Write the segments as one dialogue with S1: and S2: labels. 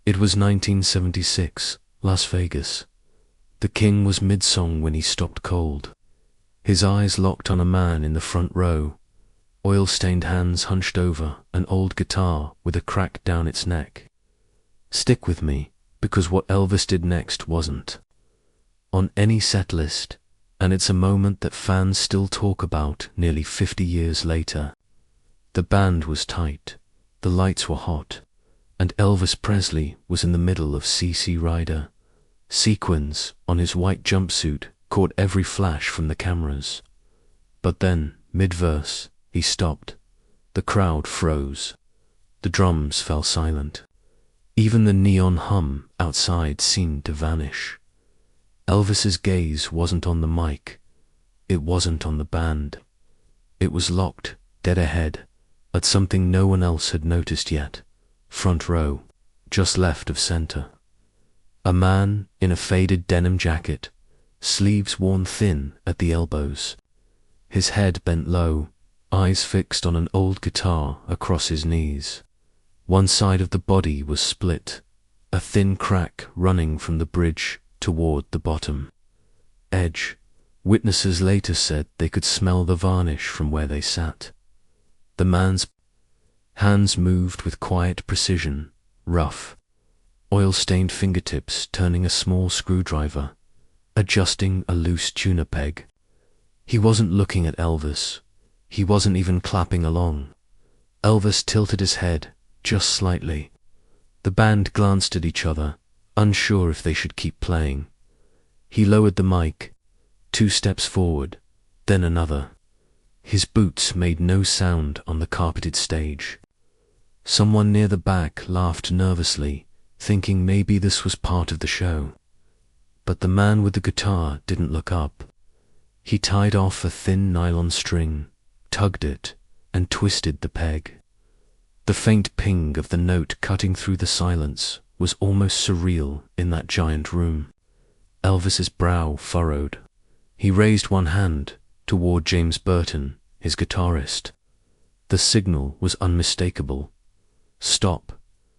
S1: It was 1976, Las Vegas. The king was mid-song when he stopped cold. His eyes locked on a man in the front row, oil-stained hands hunched over an old guitar with a crack down its neck. Stick with me, because what Elvis did next wasn't on any set list, and it's a moment that fans still talk about nearly 50 years later. The band was tight, the lights were hot, and Elvis Presley was in the middle of CC Rider. Sequins on his white jumpsuit caught every flash from the cameras. But then, mid-verse, he stopped. The crowd froze. The drums fell silent. Even the neon hum outside seemed to vanish. Elvis's gaze wasn't on the mic. It wasn't on the band. It was locked, dead ahead, at something no one else had noticed yet. Front row, just left of center. A man in a faded denim jacket, sleeves worn thin at the elbows. His head bent low, eyes fixed on an old guitar across his knees. One side of the body was split, a thin crack running from the bridge toward the bottom edge. Witnesses later said they could smell the varnish from where they sat. The man's hands moved with quiet precision, rough, oil-stained fingertips turning a small screwdriver, adjusting a loose tuner peg. He wasn't looking at Elvis. He wasn't even clapping along. Elvis tilted his head, just slightly. The band glanced at each other, unsure if they should keep playing. He lowered the mic, 2 steps forward, then another. His boots made no sound on the carpeted stage. Someone near the back laughed nervously, thinking maybe this was part of the show. But the man with the guitar didn't look up. He tied off a thin nylon string, tugged it, and twisted the peg. The faint ping of the note cutting through the silence was almost surreal in that giant room. Elvis's brow furrowed. He raised one hand toward James Burton, his guitarist. The signal was unmistakable. Stop.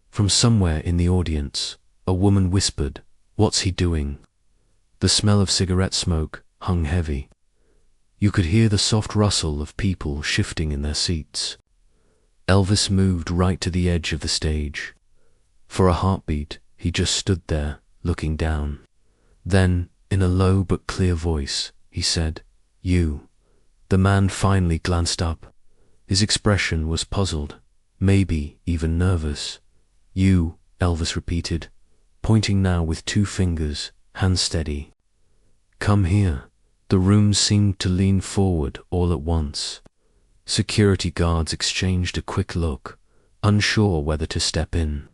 S1: From somewhere in the audience, a woman whispered, "What's he doing?" The smell of cigarette smoke hung heavy. You could hear the soft rustle of people shifting in their seats. Elvis moved right to the edge of the stage. For a heartbeat, he just stood there, looking down. Then, in a low but clear voice, he said, "You." The man finally glanced up. His expression was puzzled, maybe even nervous. "You," Elvis repeated, pointing now with 2 fingers, hands steady. "Come here." The room seemed to lean forward all at once. Security guards exchanged a quick look, unsure whether to step in.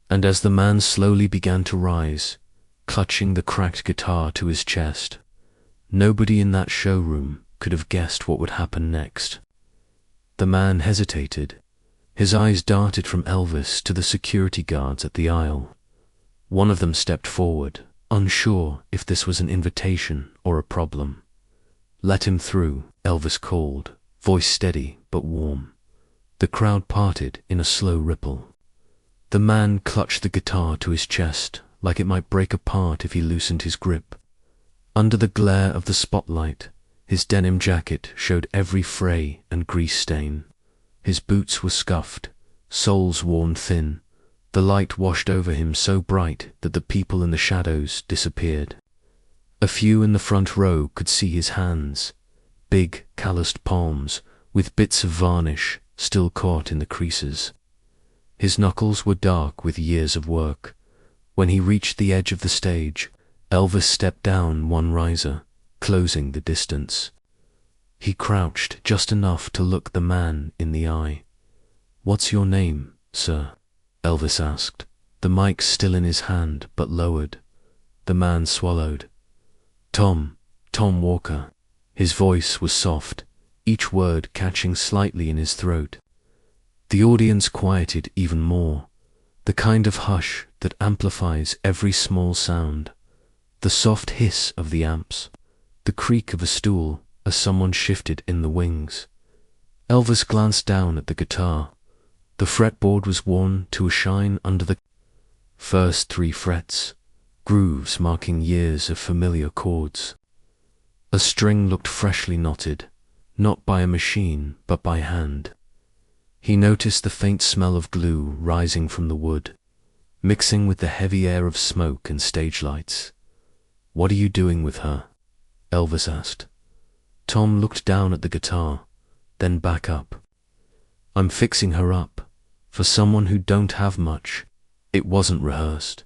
S1: And as the man slowly began to rise, clutching the cracked guitar to his chest, nobody in that showroom could have guessed what would happen next. The man hesitated. His eyes darted from Elvis to the security guards at the aisle. One of them stepped forward, unsure if this was an invitation or a problem. "Let him through," Elvis called, voice steady but warm. The crowd parted in a slow ripple. The man clutched the guitar to his chest like it might break apart if he loosened his grip. Under the glare of the spotlight, his denim jacket showed every fray and grease stain. His boots were scuffed, soles worn thin. The light washed over him so bright that the people in the shadows disappeared. A few in the front row could see his hands, big, calloused palms with bits of varnish still caught in the creases. His knuckles were dark with years of work. When he reached the edge of the stage, Elvis stepped down one riser, closing the distance. He crouched just enough to look the man in the eye. "What's your name, sir?" Elvis asked, the mic still in his hand but lowered. The man swallowed. Tom Walker." His voice was soft, each word catching slightly in his throat. The audience quieted even more, the kind of hush that amplifies every small sound. The soft hiss of the amps, the creak of a stool as someone shifted in the wings. Elvis glanced down at the guitar. The fretboard was worn to a shine under the First 3 frets, grooves marking years of familiar chords. A string looked freshly knotted, not by a machine, but by hand. He noticed the faint smell of glue rising from the wood, mixing with the heavy air of smoke and stage lights. "What are you doing with her?" Elvis asked. Tom looked down at the guitar, then back up. "I'm fixing her up. For someone who don't have much, it wasn't rehearsed.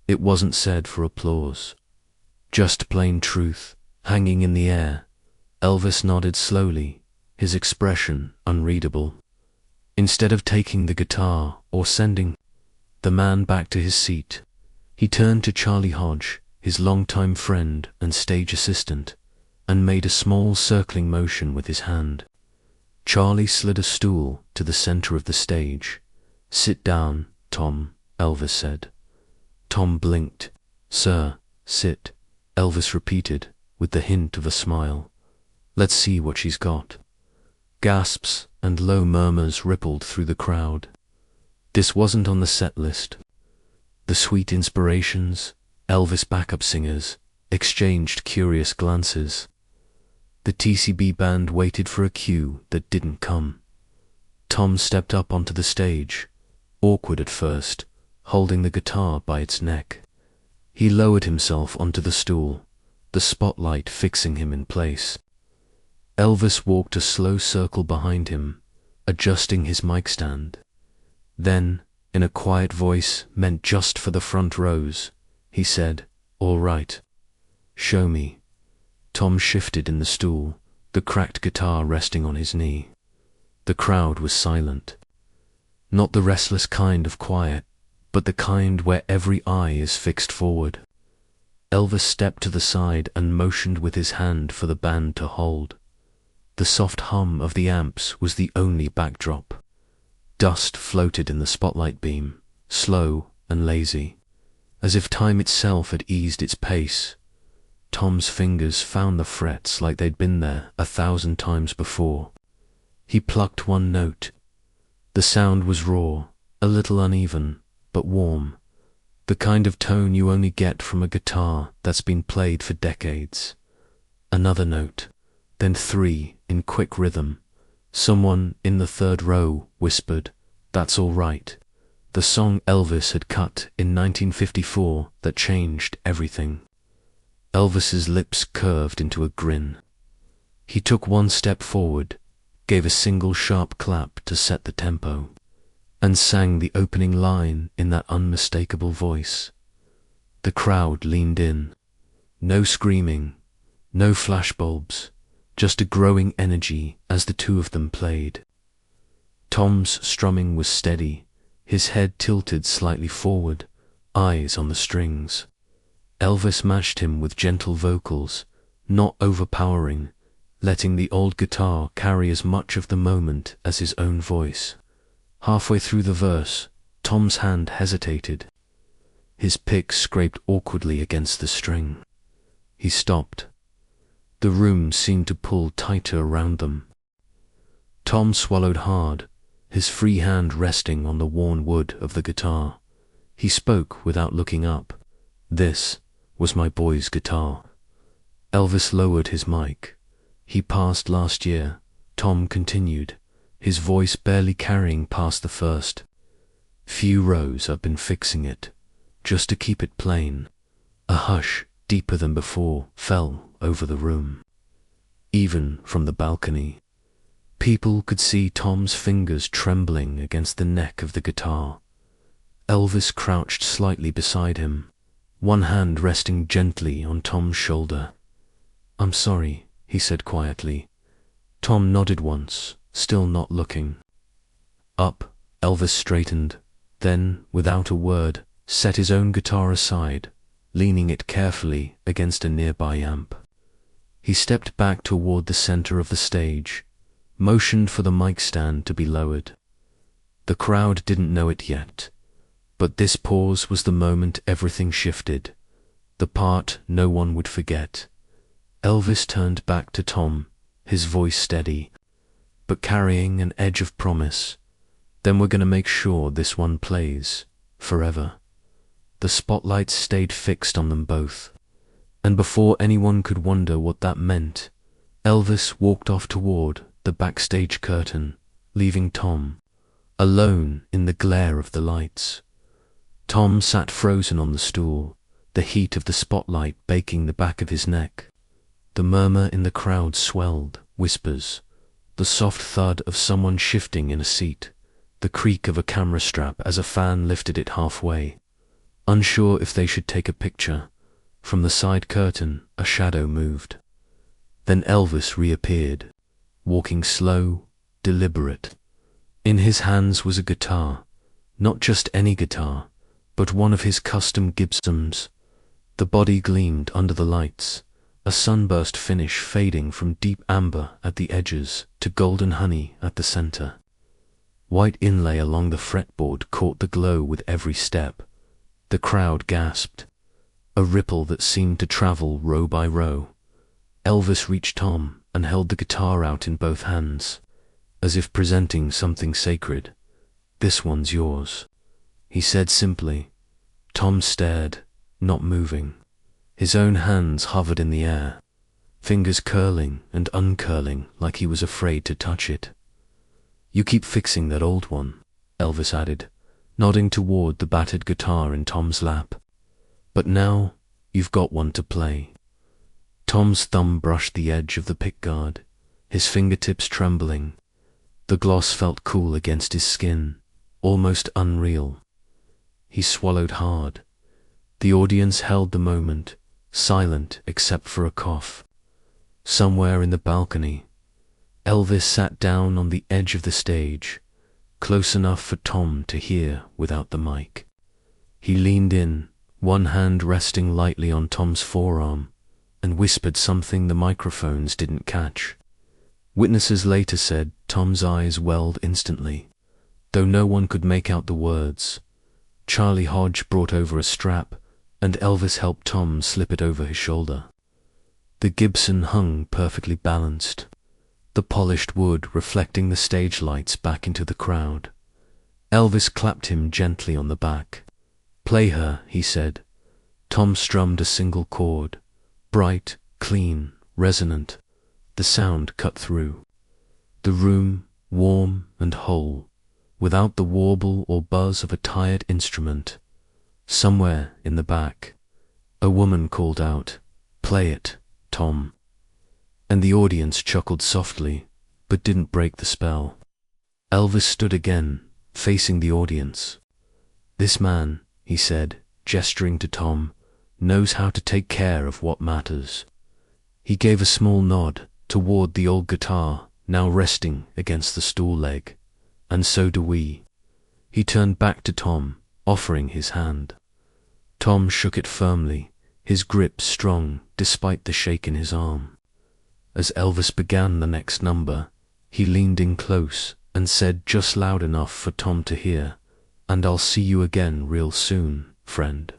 S1: It wasn't said for applause. Just plain truth, hanging in the air." Elvis nodded slowly, his expression unreadable. Instead of taking the guitar or sending the man back to his seat, he turned to Charlie Hodge, his longtime friend and stage assistant, and made a small circling motion with his hand. Charlie slid a stool to the center of the stage. "Sit down, Tom," Elvis said. Tom blinked. "Sir, sit," Elvis repeated, with the hint of a smile. "Let's see what she's got." Gasps and low murmurs rippled through the crowd. This wasn't on the set list. The Sweet Inspirations, Elvis backup singers, exchanged curious glances. The TCB band waited for a cue that didn't come. Tom stepped up onto the stage, awkward at first, holding the guitar by its neck. He lowered himself onto the stool, the spotlight fixing him in place. Elvis walked a slow circle behind him, adjusting his mic stand. Then, in a quiet voice meant just for the front rows, he said, "All right. Show me." Tom shifted in the stool, the cracked guitar resting on his knee. The crowd was silent. Not the restless kind of quiet, but the kind where every eye is fixed forward. Elvis stepped to the side and motioned with his hand for the band to hold. The soft hum of the amps was the only backdrop. Dust floated in the spotlight beam, slow and lazy, as if time itself had eased its pace. Tom's fingers found the frets like they'd been there 1,000 times before. He plucked one note. The sound was raw, a little uneven, but warm, the kind of tone you only get from a guitar that's been played for decades. Another note, then 3 in quick rhythm. Someone in the 3rd row whispered, "That's all right," the song Elvis had cut in 1954 that changed everything. Elvis's lips curved into a grin. He took one step forward, gave a single sharp clap to set the tempo, and sang the opening line in that unmistakable voice. The crowd leaned in. No screaming, no flashbulbs, just a growing energy as the two of them played. Tom's strumming was steady, his head tilted slightly forward, eyes on the strings. Elvis matched him with gentle vocals, not overpowering, letting the old guitar carry as much of the moment as his own voice. Halfway through the verse, Tom's hand hesitated. His pick scraped awkwardly against the string. He stopped. The room seemed to pull tighter around them. Tom swallowed hard, his free hand resting on the worn wood of the guitar. He spoke without looking up. "This was my boy's guitar." Elvis lowered his mic. "He passed last year," Tom continued, his voice barely carrying past the first. "Few rows I've been fixing it, just to keep it plain." A hush, deeper than before, fell over the room. Even from the balcony, people could see Tom's fingers trembling against the neck of the guitar. Elvis crouched slightly beside him, one hand resting gently on Tom's shoulder. "I'm sorry," he said quietly. Tom nodded once, still not looking. Up, Elvis straightened, then, without a word, set his own guitar aside, leaning it carefully against a nearby amp. He stepped back toward the center of the stage, motioned for the mic stand to be lowered. The crowd didn't know it yet, but this pause was the moment everything shifted, the part no one would forget. Elvis turned back to Tom, his voice steady, but carrying an edge of promise. "Then we're going to make sure this one plays forever." the spotlights stayed fixed on them both. And before anyone could wonder what that meant, Elvis walked off toward the backstage curtain, leaving Tom alone in the glare of the lights. Tom sat frozen on the stool, the heat of the spotlight baking the back of his neck. The murmur in the crowd swelled, whispers, the soft thud of someone shifting in a seat, the creak of a camera strap as a fan lifted it halfway. Unsure if they should take a picture, from the side curtain a shadow moved. Then Elvis reappeared, walking slow, deliberate. In his hands was a guitar, not just any guitar, but one of his custom Gibsons. The body gleamed under the lights, a sunburst finish fading from deep amber at the edges to golden honey at the center. White inlay along the fretboard caught the glow with every step. The crowd gasped, a ripple that seemed to travel row by row. Elvis reached Tom and held the guitar out in both hands, as if presenting something sacred. "This one's yours," he said simply. Tom stared, not moving. His own hands hovered in the air, fingers curling and uncurling like he was afraid to touch it. "You keep fixing that old one," Elvis added, nodding toward the battered guitar in Tom's lap. "But now you've got one to play." Tom's thumb brushed the edge of the pickguard, his fingertips trembling. The gloss felt cool against his skin, almost unreal. He swallowed hard. The audience held the moment, silent except for a cough. Somewhere in the balcony, Elvis sat down on the edge of the stage, close enough for Tom to hear without the mic. He leaned in, one hand resting lightly on Tom's forearm, and whispered something the microphones didn't catch. Witnesses later said Tom's eyes welled instantly, though no one could make out the words. Charlie Hodge brought over a strap, and Elvis helped Tom slip it over his shoulder. The Gibson hung perfectly balanced, the polished wood reflecting the stage lights back into the crowd. Elvis clapped him gently on the back. "Play her," he said. Tom strummed a single chord, bright, clean, resonant. The sound cut through. The room, warm and whole, without the warble or buzz of a tired instrument. Somewhere in the back, a woman called out, "Play it, Tom." And the audience chuckled softly, but didn't break the spell. Elvis stood again, facing the audience. "This man," he said, gesturing to Tom, "knows how to take care of what matters." He gave a small nod toward the old guitar, now resting against the stool leg. "And so do we." He turned back to Tom, offering his hand. Tom shook it firmly, his grip strong despite the shake in his arm. As Elvis began the next number, he leaned in close and said just loud enough for Tom to hear, "And I'll see you again real soon, friend."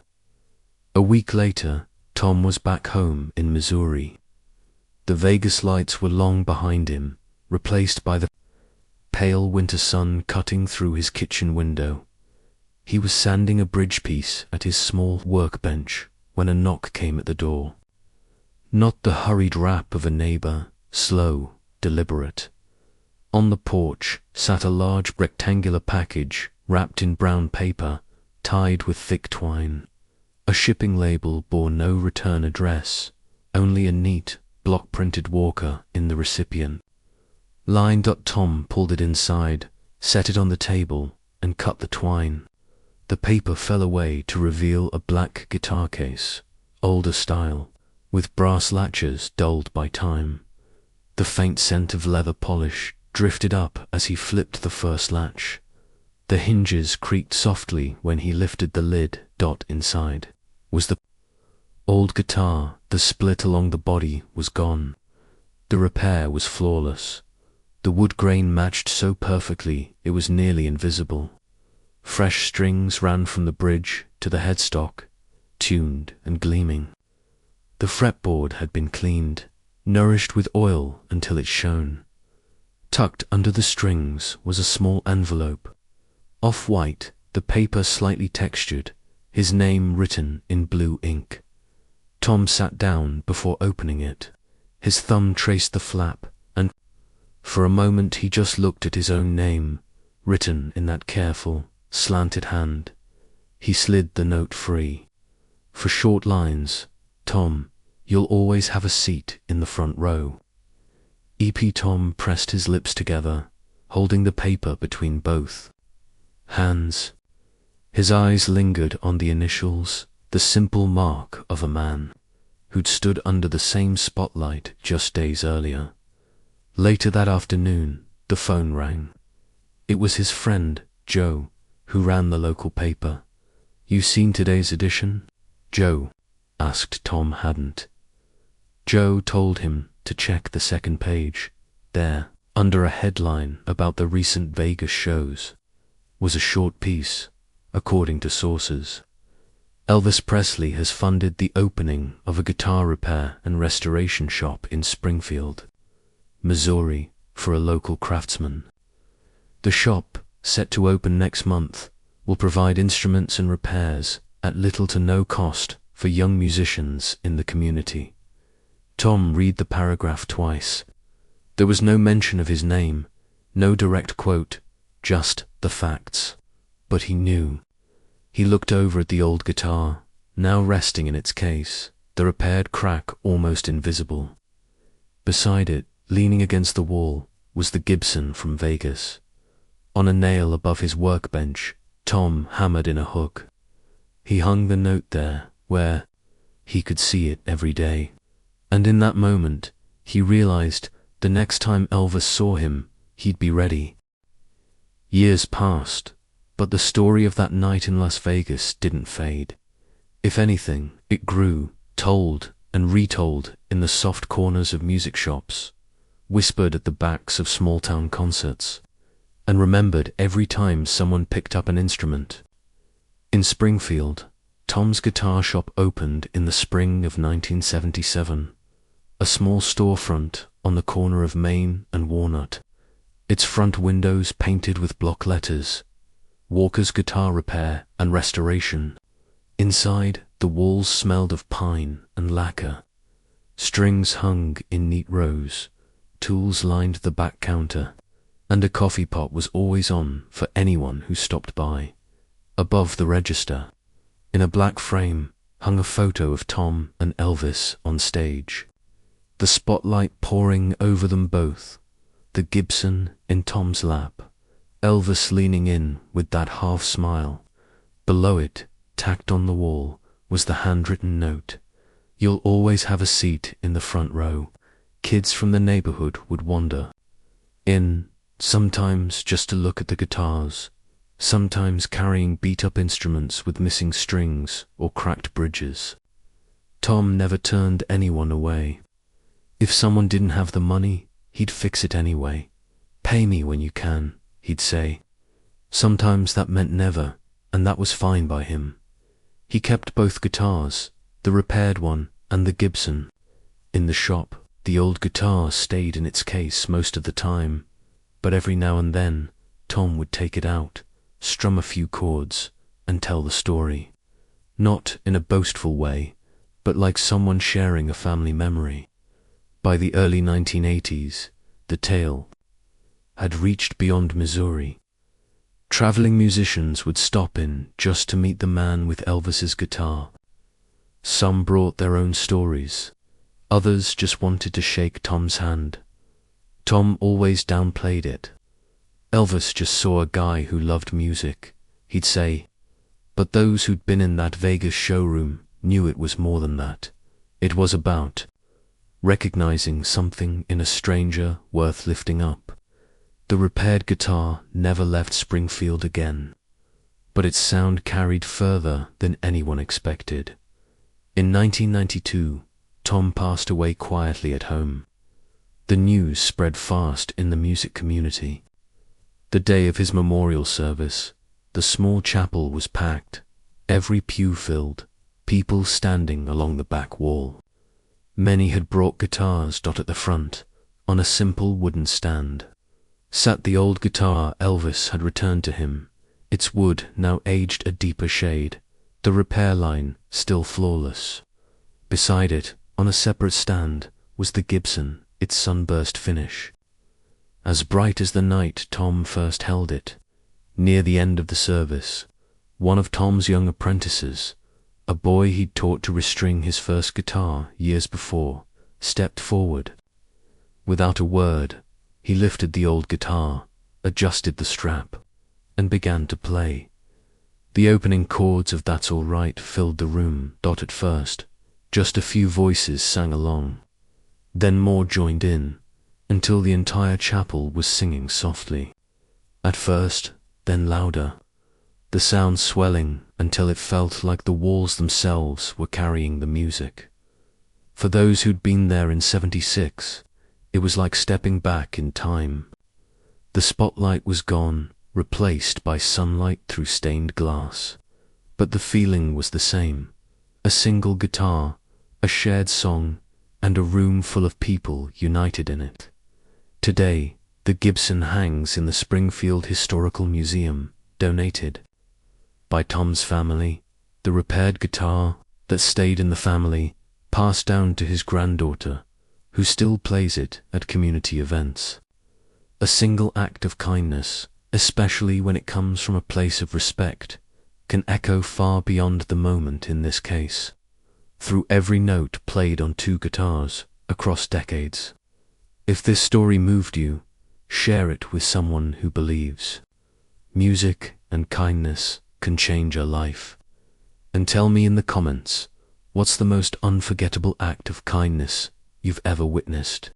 S1: A week later, Tom was back home in Missouri. The Vegas lights were long behind him, replaced by the pale winter sun cutting through his kitchen window. He was sanding a bridge piece at his small workbench when a knock came at the door. Not the hurried rap of a neighbor, slow, deliberate. On the porch sat a large rectangular package wrapped in brown paper, tied with thick twine. A shipping label bore no return address, only a neat, block-printed walker in the recipient. Lined up, Tom pulled it inside, set it on the table, and cut the twine. The paper fell away to reveal a black guitar case, older style, with brass latches dulled by time. The faint scent of leather polish drifted up as he flipped the first latch. The hinges creaked softly when he lifted the lid. Inside was the old guitar. The split along the body was gone. The repair was flawless. The wood grain matched so perfectly it was nearly invisible. Fresh strings ran from the bridge to the headstock, tuned and gleaming. The fretboard had been cleaned, nourished with oil until it shone. Tucked under the strings was a small envelope. Off-white, the paper slightly textured, his name written in blue ink. Tom sat down before opening it. His thumb traced the flap, and for a moment he just looked at his own name, written in that careful, slanted hand. He slid the note free. For short lines, "Tom, you'll always have a seat in the front row." EP Tom pressed his lips together, holding the paper between both hands. His eyes lingered on the initials, the simple mark of a man who'd stood under the same spotlight just days earlier. Later that afternoon, the phone rang. It was his friend, Joe, who ran the local paper. "You seen today's edition?" Joe asked. Tom hadn't. Joe told him to check the second page. There, under a headline about the recent Vegas shows, was a short piece, according to sources. Elvis Presley has funded the opening of a guitar repair and restoration shop in Springfield, Missouri, for a local craftsman. The shop, set to open next month, will provide instruments and repairs at little to no cost for young musicians in the community. Tom read the paragraph twice. There was no mention of his name, no direct quote, just the facts. But he knew. He looked over at the old guitar, now resting in its case, the repaired crack almost invisible. Beside it, leaning against the wall, was the Gibson from Vegas. On a nail above his workbench, Tom hammered in a hook. He hung the note there, where he could see it every day. And in that moment, he realized the next time Elvis saw him, he'd be ready. Years passed, but the story of that night in Las Vegas didn't fade. If anything, it grew, told and retold in the soft corners of music shops, whispered at the backs of small-town concerts, and remembered every time someone picked up an instrument. In Springfield, Tom's guitar shop opened in the spring of 1977, a small storefront on the corner of Main and Walnut, its front windows painted with block letters, Walker's Guitar Repair and Restoration. Inside, the walls smelled of pine and lacquer. Strings hung in neat rows, tools lined the back counter, and a coffee pot was always on for anyone who stopped by. Above the register, in a black frame, hung a photo of Tom and Elvis on stage, the spotlight pouring over them both, the Gibson in Tom's lap, Elvis leaning in with that half smile. Below it, tacked on the wall, was the handwritten note, "You'll always have a seat in the front row." Kids from the neighborhood would wander in, sometimes just to look at the guitars, sometimes carrying beat-up instruments with missing strings or cracked bridges. Tom never turned anyone away. If someone didn't have the money, he'd fix it anyway. "Pay me when you can," he'd say. Sometimes that meant never, and that was fine by him. He kept both guitars, the repaired one and the Gibson. In the shop, the old guitar stayed in its case most of the time, but every now and then, Tom would take it out, strum a few chords, and tell the story. Not in a boastful way, but like someone sharing a family memory. By the early 1980s, the tale had reached beyond Missouri. Traveling musicians would stop in just to meet the man with Elvis's guitar. Some brought their own stories. Others just wanted to shake Tom's hand. Tom always downplayed it. Elvis just saw a guy who loved music, he'd say. But those who'd been in that Vegas showroom knew it was more than that. It was about recognizing something in a stranger worth lifting up. The repaired guitar never left Springfield again, but its sound carried further than anyone expected. In 1992, Tom passed away quietly at home. The news spread fast in the music community. The day of his memorial service, the small chapel was packed, every pew filled, people standing along the back wall. Many had brought guitars at the front, on a simple wooden stand. Sat the old guitar Elvis had returned to him, its wood now aged a deeper shade, the repair line still flawless. Beside it, on a separate stand, was the Gibson, its sunburst finish. As bright as the night Tom first held it. Near the end of the service, one of Tom's young apprentices, a boy he'd taught to restring his first guitar years before, stepped forward. Without a word, he lifted the old guitar, adjusted the strap, and began to play. The opening chords of That's All Right filled the room. At first, just a few voices sang along. Then more joined in, until the entire chapel was singing softly. At first, then louder, the sound swelling until it felt like the walls themselves were carrying the music. For those who'd been there in '76, it was like stepping back in time. The spotlight was gone, replaced by sunlight through stained glass. But the feeling was the same. A single guitar, a shared song, and a room full of people united in it. Today, the Gibson hangs in the Springfield Historical Museum, donated by Tom's family. The repaired guitar that stayed in the family passed down to his granddaughter, who still plays it at community events. A single act of kindness, especially when it comes from a place of respect, can echo far beyond the moment in this case, through every note played on two guitars across decades. If this story moved you, share it with someone who believes. Music and kindness can change a life. And tell me in the comments, what's the most unforgettable act of kindness you've ever witnessed?